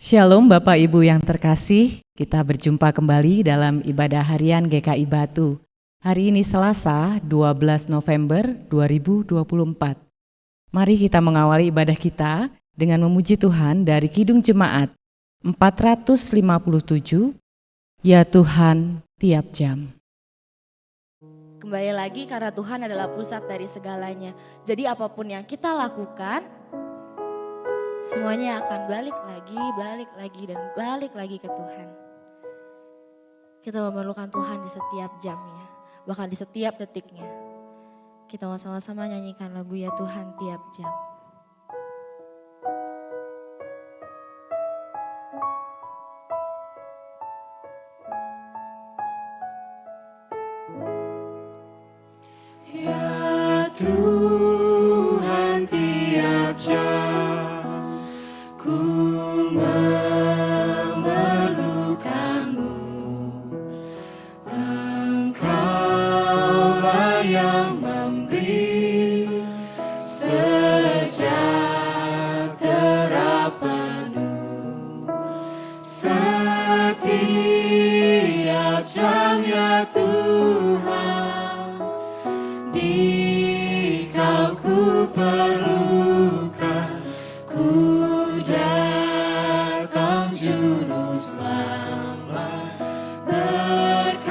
Shalom Bapak Ibu yang terkasih, kita berjumpa kembali dalam ibadah harian GKI Batu. Hari ini Selasa 12 November 2024. Mari kita mengawali ibadah kita dengan memuji Tuhan dari Kidung Jemaat 457, Ya Tuhan tiap jam. Kembali lagi karena Tuhan adalah pusat dari segalanya. Jadi apapun yang kita lakukan, semuanya akan balik lagi ke Tuhan. Kita memerlukan Tuhan di setiap jamnya, bahkan di setiap detiknya. Kita mau sama-sama nyanyikan lagu Ya Tuhan tiap jam. Ya Tuhan tiap jam ku memerlukanmu, Engkaulah yang memberi sejahtera penuh setiap jam. Ya Tuhan, di Kau ku perlukan, ku datang juru selamat, berkatilah.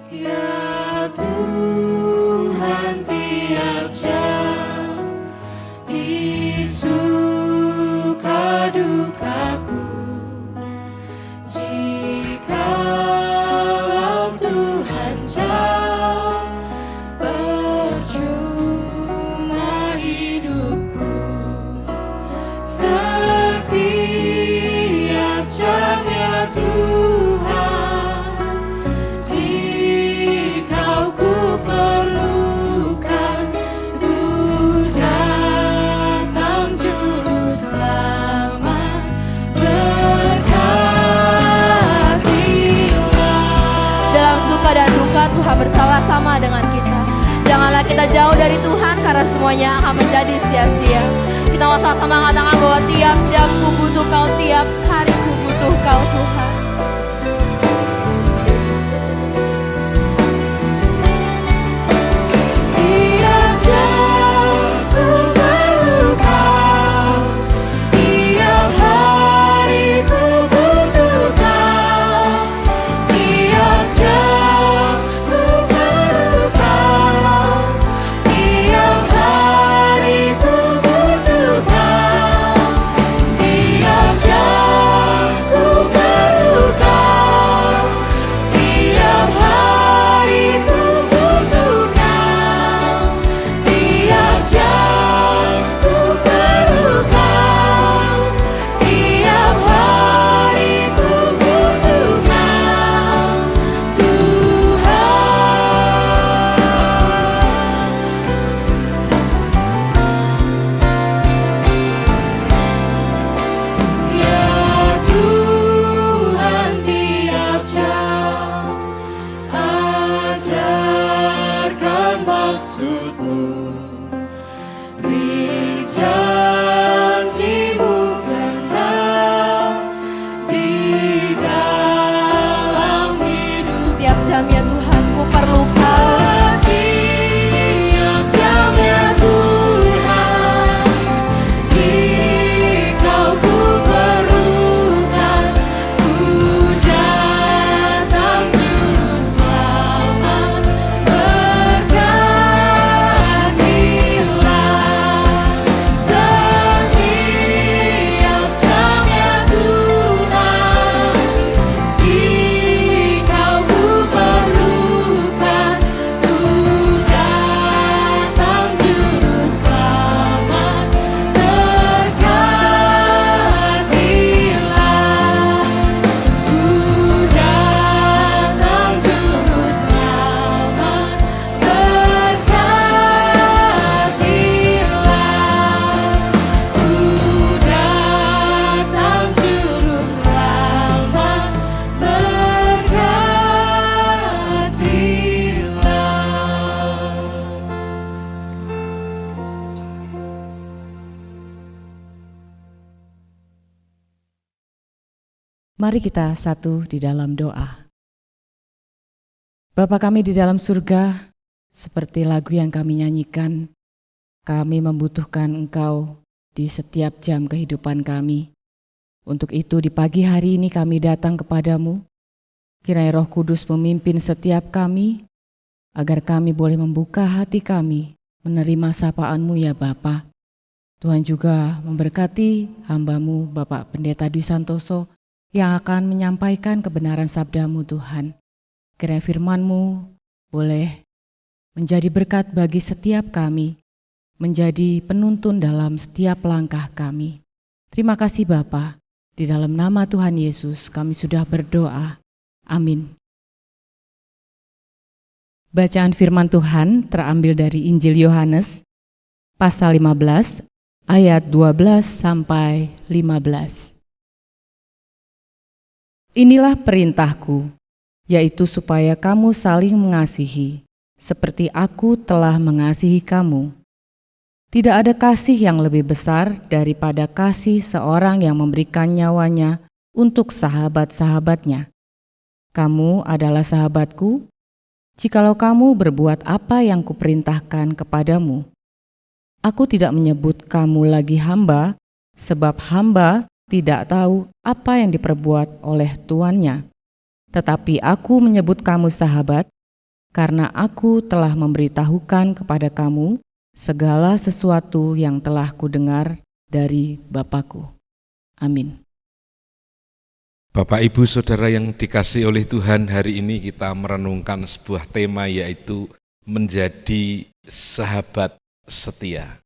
Ya Tuhan tiap jam, di suka dukaku, jikalau Tuhan jauh, percuma hidupku. Setiap jam ya Tuhan, di Kau ku perlukan, ku datang juru selamat, berkatilah. Dalam suka dan duka Tuhan bersama-sama dengan kita. Janganlah kita jauh dari Tuhan karena semuanya akan menjadi sia-sia. Kita mau sama-sama mengatakan bahwa tiap jam ku butuh Kau, tiap hari ku butuh Kau Tuhan. Tiap jam ku perlu Kau, tiap hari ku butuh Kau. Tiap jam ku perlu Kau, tiap hari ku butuh Kau. Tiap jam ku perlu Mari kita satu di dalam doa. Bapa kami di dalam surga, seperti lagu yang kami nyanyikan, kami membutuhkan Engkau di setiap jam kehidupan kami. Untuk itu di pagi hari ini kami datang kepadamu. Kiranya Roh Kudus memimpin setiap kami, agar kami boleh membuka hati kami, menerima sapaan-Mu ya Bapa. Tuhan juga memberkati hamba-Mu Bapak Pendeta Dwi Santoso yang akan menyampaikan kebenaran sabda-Mu Tuhan. Kiranya firman-Mu boleh menjadi berkat bagi setiap kami, menjadi penuntun dalam setiap langkah kami. Terima kasih Bapa, di dalam nama Tuhan Yesus kami sudah berdoa. Amin. Bacaan firman Tuhan terambil dari Injil Yohanes, pasal 15, ayat 12 sampai 15. Inilah perintahku, yaitu supaya kamu saling mengasihi, seperti aku telah mengasihi kamu. Tidak ada kasih yang lebih besar daripada kasih seorang yang memberikan nyawanya untuk sahabat-sahabatnya. Kamu adalah sahabatku, jikalau kamu berbuat apa yang kuperintahkan kepadamu. Aku tidak menyebut kamu lagi hamba, sebab hamba tidak tahu apa yang diperbuat oleh tuannya. Tetapi aku menyebut kamu sahabat, karena aku telah memberitahukan kepada kamu segala sesuatu yang telah kudengar dari Bapa-Ku. Amin. Bapak, Ibu, Saudara yang dikasihi oleh Tuhan, hari ini kita merenungkan sebuah tema, yaitu menjadi sahabat setia.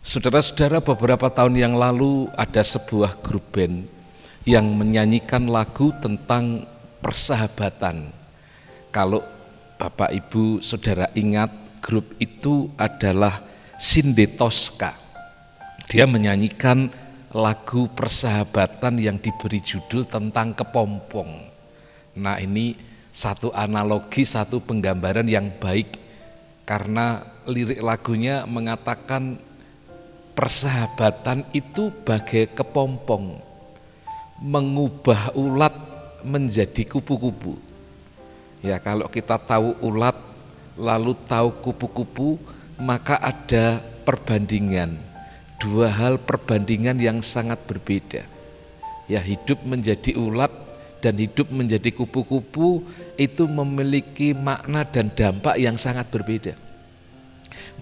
Saudara-saudara, beberapa tahun yang lalu ada sebuah grup band yang menyanyikan lagu tentang persahabatan. Kalau Bapak, Ibu, Saudara ingat, grup itu adalah Sinde Tosca. Dia menyanyikan lagu persahabatan yang diberi judul tentang kepompong. Nah, ini satu analogi, satu penggambaran yang baik, karena lirik lagunya mengatakan persahabatan itu bagai kepompong, mengubah ulat menjadi kupu-kupu. Ya, kalau kita tahu ulat lalu tahu kupu-kupu, maka ada perbandingan. Dua hal perbandingan yang sangat berbeda. Ya, hidup menjadi ulat dan hidup menjadi kupu-kupu itu memiliki makna dan dampak yang sangat berbeda.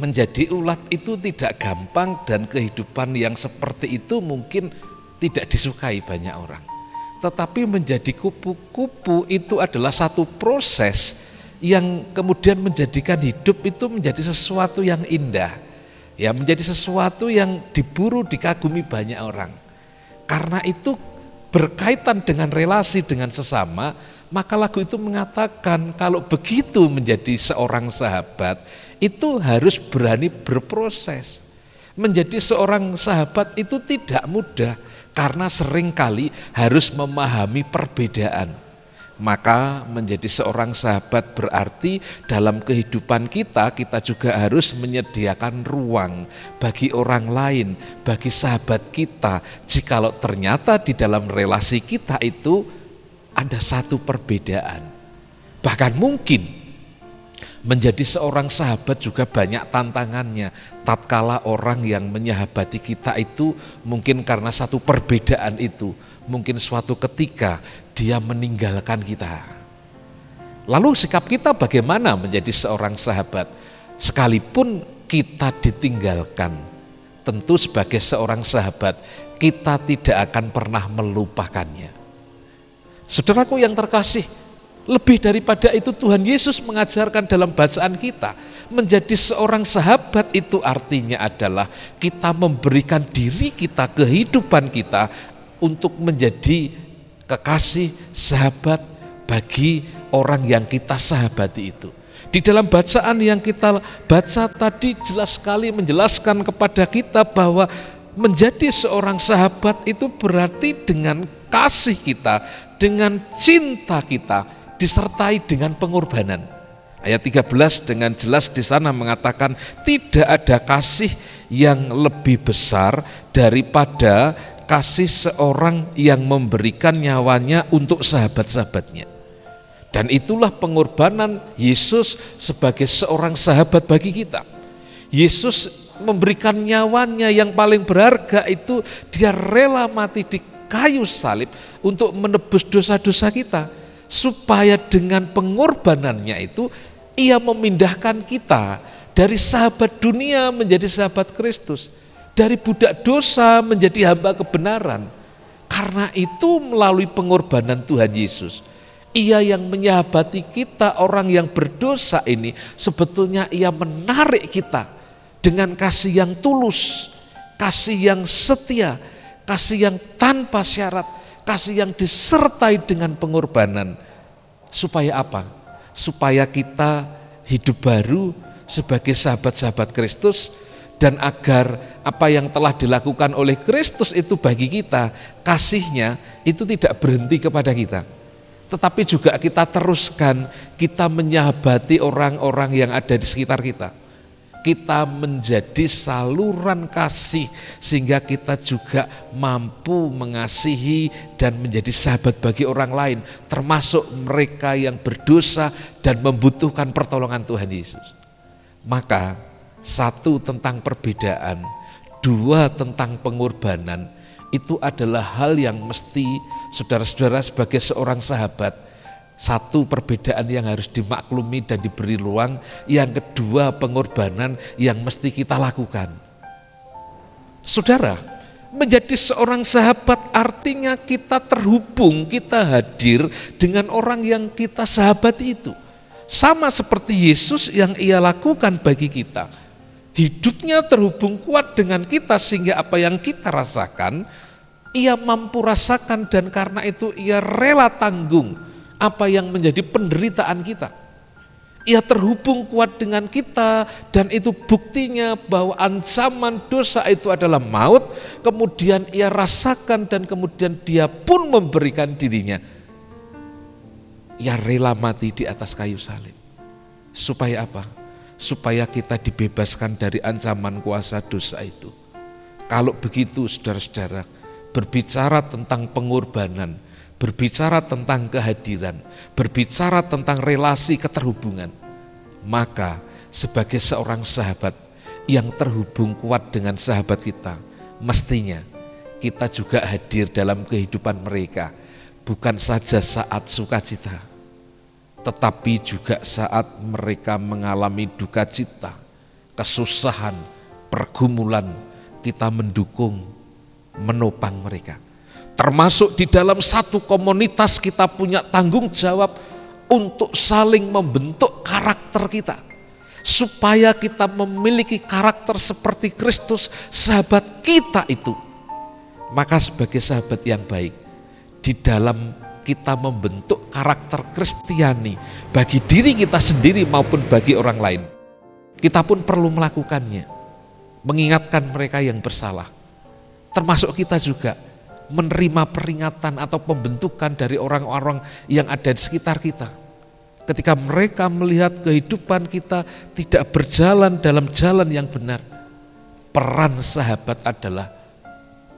Menjadi ulat itu tidak gampang, dan kehidupan yang seperti itu mungkin tidak disukai banyak orang. Tetapi menjadi kupu-kupu itu adalah satu proses yang kemudian menjadikan hidup itu menjadi sesuatu yang indah. Ya, menjadi sesuatu yang diburu, dikagumi banyak orang. Karena itu berkaitan dengan relasi dengan sesama, maka lagu itu mengatakan kalau begitu menjadi seorang sahabat itu harus berani berproses. Menjadi seorang sahabat itu tidak mudah, karena seringkali harus memahami perbedaan. Maka menjadi seorang sahabat berarti dalam kehidupan kita juga harus menyediakan ruang bagi orang lain, bagi sahabat kita, jikalau ternyata di dalam relasi kita itu ada satu perbedaan. Bahkan mungkin menjadi seorang sahabat juga banyak tantangannya. Tatkala orang yang menyahabati kita itu mungkin karena satu perbedaan itu, mungkin suatu ketika dia meninggalkan kita. Lalu sikap kita bagaimana menjadi seorang sahabat? Sekalipun kita ditinggalkan, tentu sebagai seorang sahabat kita tidak akan pernah melupakannya. Saudaraku yang terkasih, lebih daripada itu Tuhan Yesus mengajarkan dalam bacaan kita, menjadi seorang sahabat itu artinya adalah kita memberikan diri kita, kehidupan kita untuk menjadi kekasih, sahabat bagi orang yang kita sahabati itu. Di dalam bacaan yang kita baca tadi jelas sekali menjelaskan kepada kita bahwa menjadi seorang sahabat itu berarti dengan kasih kita, dengan cinta kita, disertai dengan pengorbanan. Ayat 13 dengan jelas di sana mengatakan tidak ada kasih yang lebih besar daripada kasih seorang yang memberikan nyawanya untuk sahabat-sahabatnya. Dan itulah pengorbanan Yesus sebagai seorang sahabat bagi kita. Yesus memberikan nyawanya yang paling berharga itu, dia rela mati di kayu salib untuk menebus dosa-dosa kita. Supaya dengan pengorbanannya itu, ia memindahkan kita dari sahabat dunia menjadi sahabat Kristus. Dari budak dosa menjadi hamba kebenaran. Karena itu melalui pengorbanan Tuhan Yesus, ia yang menyahabati kita orang yang berdosa ini, sebetulnya ia menarik kita dengan kasih yang tulus, kasih yang setia, kasih yang tanpa syarat, kasih yang disertai dengan pengorbanan. Supaya apa? Supaya kita hidup baru sebagai sahabat-sahabat Kristus, dan agar apa yang telah dilakukan oleh Kristus itu bagi kita, kasihnya itu tidak berhenti kepada kita, tetapi juga kita teruskan, kita menyahabati orang-orang yang ada di sekitar kita. Kita menjadi saluran kasih sehingga kita juga mampu mengasihi dan menjadi sahabat bagi orang lain, termasuk mereka yang berdosa dan membutuhkan pertolongan Tuhan Yesus. Maka satu tentang perbedaan, dua tentang pengorbanan, itu adalah hal yang mesti saudara-saudara sebagai seorang sahabat, satu perbedaan yang harus dimaklumi dan diberi ruang, yang kedua pengorbanan yang mesti kita lakukan. Saudara, menjadi seorang sahabat artinya kita terhubung, kita hadir dengan orang yang kita sahabati itu. Sama seperti Yesus yang ia lakukan bagi kita. Hidupnya terhubung kuat dengan kita sehingga apa yang kita rasakan, ia mampu rasakan, dan karena itu ia rela tanggung apa yang menjadi penderitaan kita. Ia terhubung kuat dengan kita, dan itu buktinya bahwa ancaman dosa itu adalah maut, kemudian ia rasakan dan kemudian dia pun memberikan dirinya. Ia rela mati di atas kayu salib. Supaya apa? Supaya kita dibebaskan dari ancaman kuasa dosa itu. Kalau begitu saudara-saudara, berbicara tentang pengorbanan, berbicara tentang kehadiran, berbicara tentang relasi keterhubungan, maka sebagai seorang sahabat yang terhubung kuat dengan sahabat kita, mestinya kita juga hadir dalam kehidupan mereka, bukan saja saat sukacita, tetapi juga saat mereka mengalami duka cita, kesusahan, pergumulan, kita mendukung, menopang mereka. Termasuk di dalam satu komunitas kita punya tanggung jawab untuk saling membentuk karakter kita, supaya kita memiliki karakter seperti Kristus, sahabat kita itu. Maka sebagai sahabat yang baik, di dalam kita membentuk karakter Kristiani bagi diri kita sendiri maupun bagi orang lain, kita pun perlu melakukannya, mengingatkan mereka yang bersalah. Termasuk kita juga menerima peringatan atau pembentukan dari orang-orang yang ada di sekitar kita. Ketika mereka melihat kehidupan kita tidak berjalan dalam jalan yang benar, peran sahabat adalah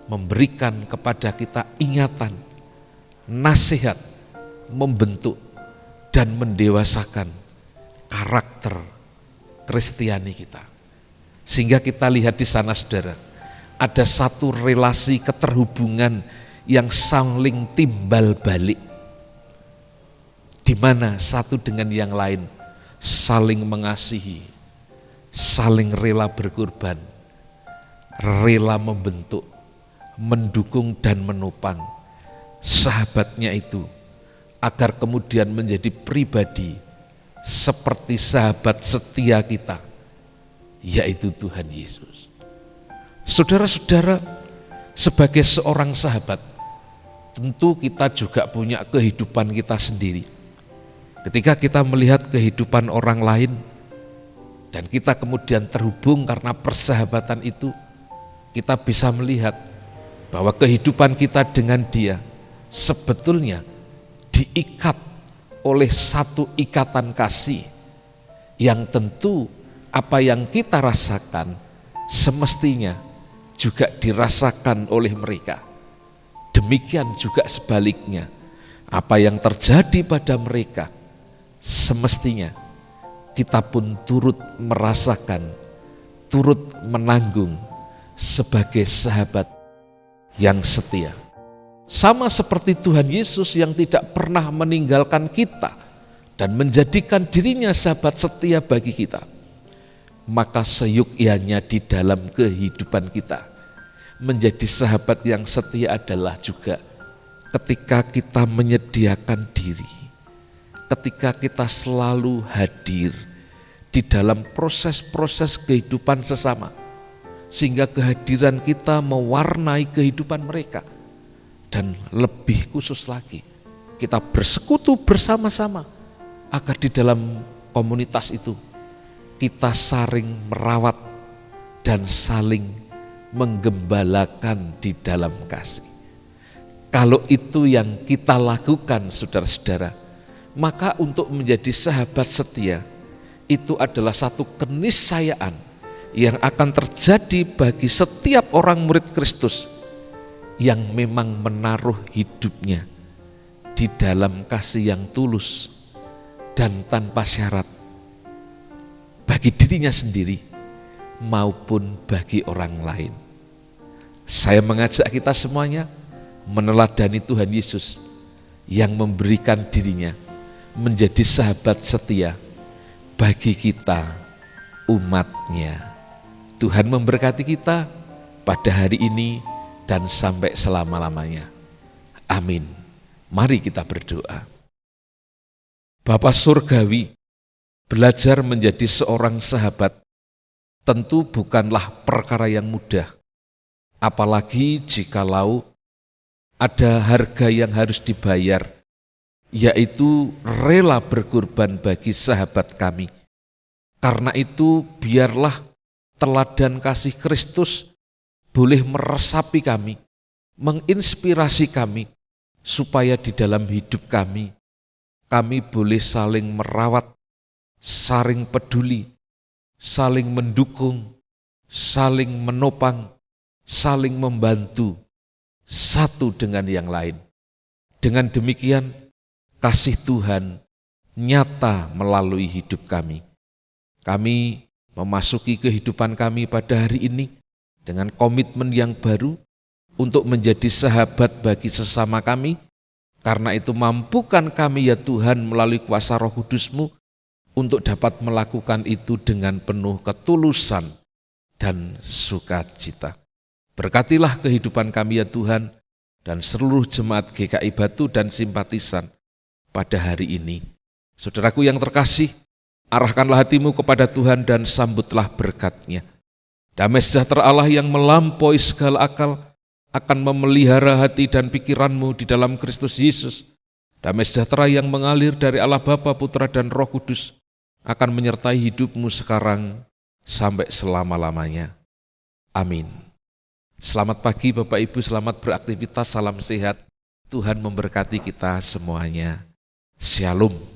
memberikan kepada kita ingatan, nasihat, membentuk dan mendewasakan karakter Kristiani kita. Sehingga kita lihat di sana saudara, ada satu relasi keterhubungan yang saling timbal balik, di mana satu dengan yang lain saling mengasihi, saling rela berkorban, rela membentuk, mendukung dan menopang sahabatnya itu, agar kemudian menjadi pribadi seperti sahabat setia kita, yaitu Tuhan Yesus. Saudara-saudara, sebagai seorang sahabat, tentu kita juga punya kehidupan kita sendiri. Ketika kita melihat kehidupan orang lain, dan kita kemudian terhubung karena persahabatan itu, kita bisa melihat bahwa kehidupan kita dengan dia sebetulnya diikat oleh satu ikatan kasih, yang tentu apa yang kita rasakan semestinya juga dirasakan oleh mereka. demikian juga sebaliknya. Apa yang terjadi pada mereka, semestinya kita pun turut merasakan, turut menanggung sebagai sahabat yang setia. Sama seperti Tuhan Yesus yang tidak pernah meninggalkan kita dan menjadikan dirinya sahabat setia bagi kita. Maka seyukyanya di dalam kehidupan kita menjadi sahabat yang setia adalah juga ketika kita menyediakan diri, ketika kita selalu hadir di dalam proses-proses kehidupan sesama, sehingga kehadiran kita mewarnai kehidupan mereka. Dan lebih khusus lagi, kita bersekutu bersama-sama agar di dalam komunitas itu kita saling merawat dan saling menggembalakan di dalam kasih. Kalau itu yang kita lakukan, saudara-saudara, maka untuk menjadi sahabat setia itu adalah satu keniscayaan yang akan terjadi bagi setiap orang murid Kristus yang memang menaruh hidupnya di dalam kasih yang tulus dan tanpa syarat bagi dirinya sendiri maupun bagi orang lain. Saya mengajak kita semuanya meneladani Tuhan Yesus yang memberikan dirinya menjadi sahabat setia bagi kita, umatnya. Tuhan memberkati kita pada hari ini dan sampai selama-lamanya. Amin. Mari kita berdoa. Bapa Surgawi, belajar menjadi seorang sahabat tentu bukanlah perkara yang mudah. Apalagi jikalau ada harga yang harus dibayar, yaitu rela berkorban bagi sahabat kami. Karena itu biarlah teladan kasih Kristus boleh meresapi kami, menginspirasi kami, supaya di dalam hidup kami boleh saling merawat, saling peduli, saling mendukung, saling menopang, saling membantu satu dengan yang lain. Dengan demikian, kasih Tuhan nyata melalui hidup kami. Kami memasuki kehidupan kami pada hari ini dengan komitmen yang baru untuk menjadi sahabat bagi sesama kami. Karena itu mampukan kami ya Tuhan melalui kuasa Roh Kudus-Mu untuk dapat melakukan itu dengan penuh ketulusan dan sukacita. Berkatilah kehidupan kami ya Tuhan dan seluruh jemaat GKI Batu dan simpatisan pada hari ini. Saudaraku yang terkasih, arahkanlah hatimu kepada Tuhan dan sambutlah berkat-Nya. Damai sejahtera Allah yang melampaui segala akal akan memelihara hati dan pikiranmu di dalam Kristus Yesus. Damai sejahtera yang mengalir dari Allah Bapa, Putra, dan Roh Kudus akan menyertai hidupmu sekarang sampai selama-lamanya. Amin. Selamat pagi Bapak Ibu, selamat beraktivitas, salam sehat. Tuhan memberkati kita semuanya. Shalom.